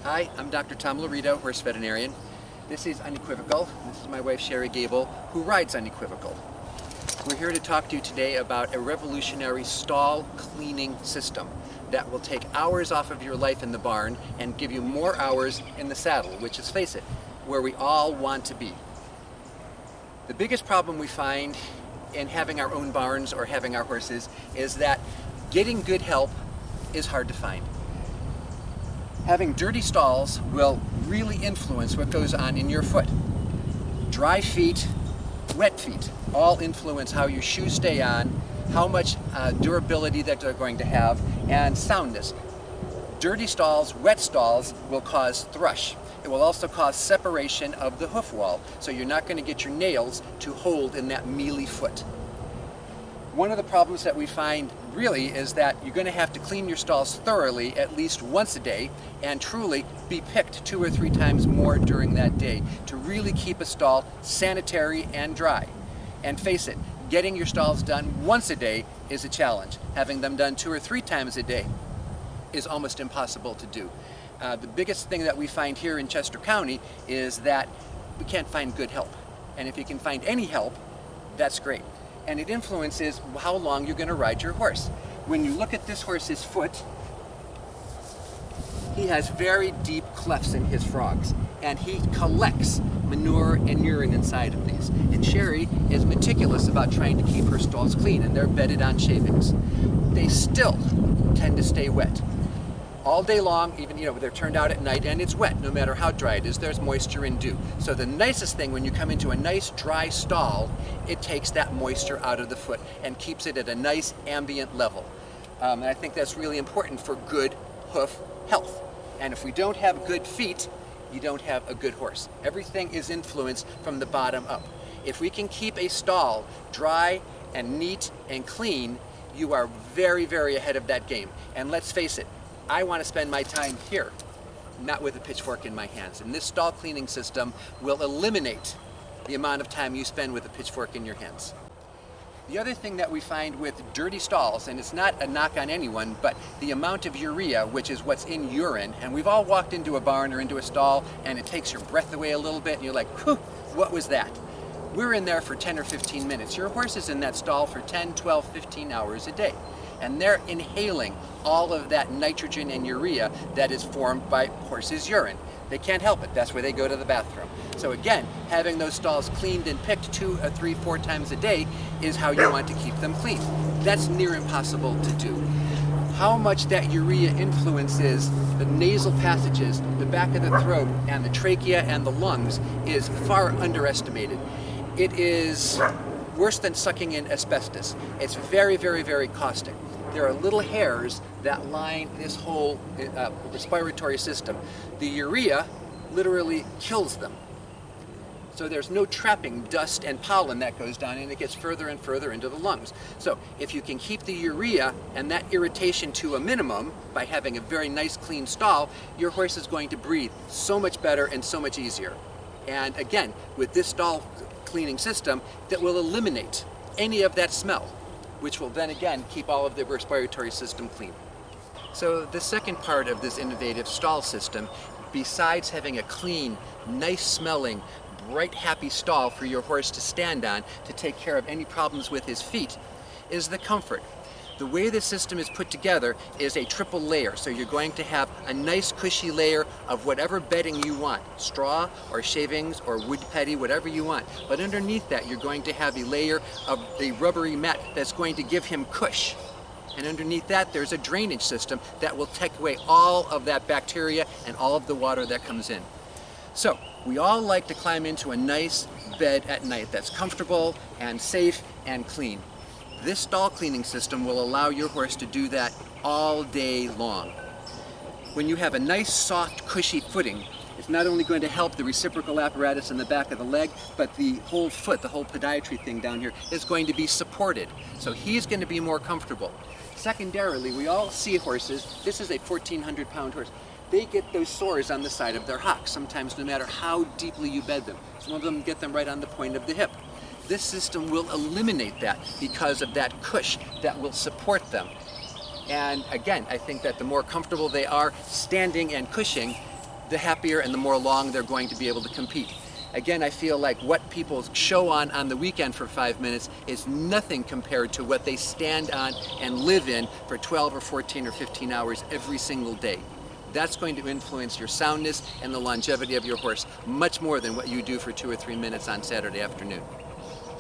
Hi, I'm Dr. Tom Lurito, horse veterinarian. This is Unequivocal. This is my wife Sherry Gable, who rides Unequivocal. We're here to talk to you today about a revolutionary stall cleaning system that will take hours off of your life in the barn and give you more hours in the saddle, which is, face it, where we all want to be. The biggest problem we find in having our own barns or having our horses is that getting good help is hard to find. Having dirty stalls will really influence what goes on in your foot. Dry feet, wet feet, all influence how your shoes stay on, how much durability that they're going to have, and soundness. Dirty stalls, wet stalls will cause thrush. It will also cause separation of the hoof wall, so you're not going to get your nails to hold in that mealy foot. One of the problems that we find really is that you're going to have to clean your stalls thoroughly at least once a day and truly be picked 2 or 3 times more during that day to really keep a stall sanitary and dry. And face it, getting your stalls done once a day is a challenge. Having them done 2 or 3 times a day is almost impossible to do. The biggest thing that we find here in Chester County is that we can't find good help. And if you can find any help, that's great. And it influences how long you're going to ride your horse. When you look at this horse's foot, he has very deep clefts in his frogs, and he collects manure and urine inside of these. And Sherry is meticulous about trying to keep her stalls clean, and they're bedded on shavings. They still tend to stay wet. All day long, even they're turned out at night and it's wet. No matter how dry it is, there's moisture and dew. So the nicest thing when you come into a nice dry stall, it takes that moisture out of the foot and keeps it at a nice ambient level. And I think that's really important for good hoof health. And if we don't have good feet, you don't have a good horse. Everything is influenced from the bottom up. If we can keep a stall dry and neat and clean, you are very, very ahead of that game. And let's face it, I want to spend my time here, not with a pitchfork in my hands. And this stall cleaning system will eliminate the amount of time you spend with a pitchfork in your hands. The other thing that we find with dirty stalls, and it's not a knock on anyone, but the amount of urea, which is what's in urine, and we've all walked into a barn or into a stall and it takes your breath away a little bit and you're like, whew, what was that? We're in there for 10 or 15 minutes. Your horse is in that stall for 10, 12, 15 hours a day. And they're inhaling all of that nitrogen and urea that is formed by horses' urine. They can't help it. That's where they go to the bathroom. So again, having those stalls cleaned and picked 2 or 3, 4 times a day is how you want to keep them clean. That's near impossible to do. How much that urea influences the nasal passages, the back of the throat, and the trachea and the lungs is far underestimated. It is worse than sucking in asbestos. It's very, very, very caustic. There are little hairs that line this whole respiratory system. The urea literally kills them. So there's no trapping dust and pollen that goes down, and it gets further and further into the lungs. So if you can keep the urea and that irritation to a minimum by having a very nice clean stall, your horse is going to breathe so much better and so much easier. And again, with this stall cleaning system, that will eliminate any of that smell, which will then again keep all of the respiratory system clean. So the second part of this innovative stall system, besides having a clean, nice smelling, bright, happy stall for your horse to stand on to take care of any problems with his feet, is the comfort. The way the system is put together is a triple layer, so you're going to have a nice cushy layer of whatever bedding you want, straw or shavings or wood petty, whatever you want. But underneath that you're going to have a layer of a rubbery mat that's going to give him cush. And underneath that there's a drainage system that will take away all of that bacteria and all of the water that comes in. So we all like to climb into a nice bed at night that's comfortable and safe and clean. This stall cleaning system will allow your horse to do that all day long. When you have a nice, soft, cushy footing, it's not only going to help the reciprocal apparatus in the back of the leg, but the whole foot, the whole podiatry thing down here, is going to be supported. So he's going to be more comfortable. Secondarily, we all see horses, this is a 1,400-pound horse, they get those sores on the side of their hocks, sometimes no matter how deeply you bed them. Some of them get them right on the point of the hip. This system will eliminate that because of that cush that will support them. And again, I think that the more comfortable they are standing and cushing, the happier and the more long they're going to be able to compete. Again, I feel like what people show on the weekend for 5 minutes is nothing compared to what they stand on and live in for 12 or 14 or 15 hours every single day. That's going to influence your soundness and the longevity of your horse much more than what you do for 2 or 3 minutes on Saturday afternoon.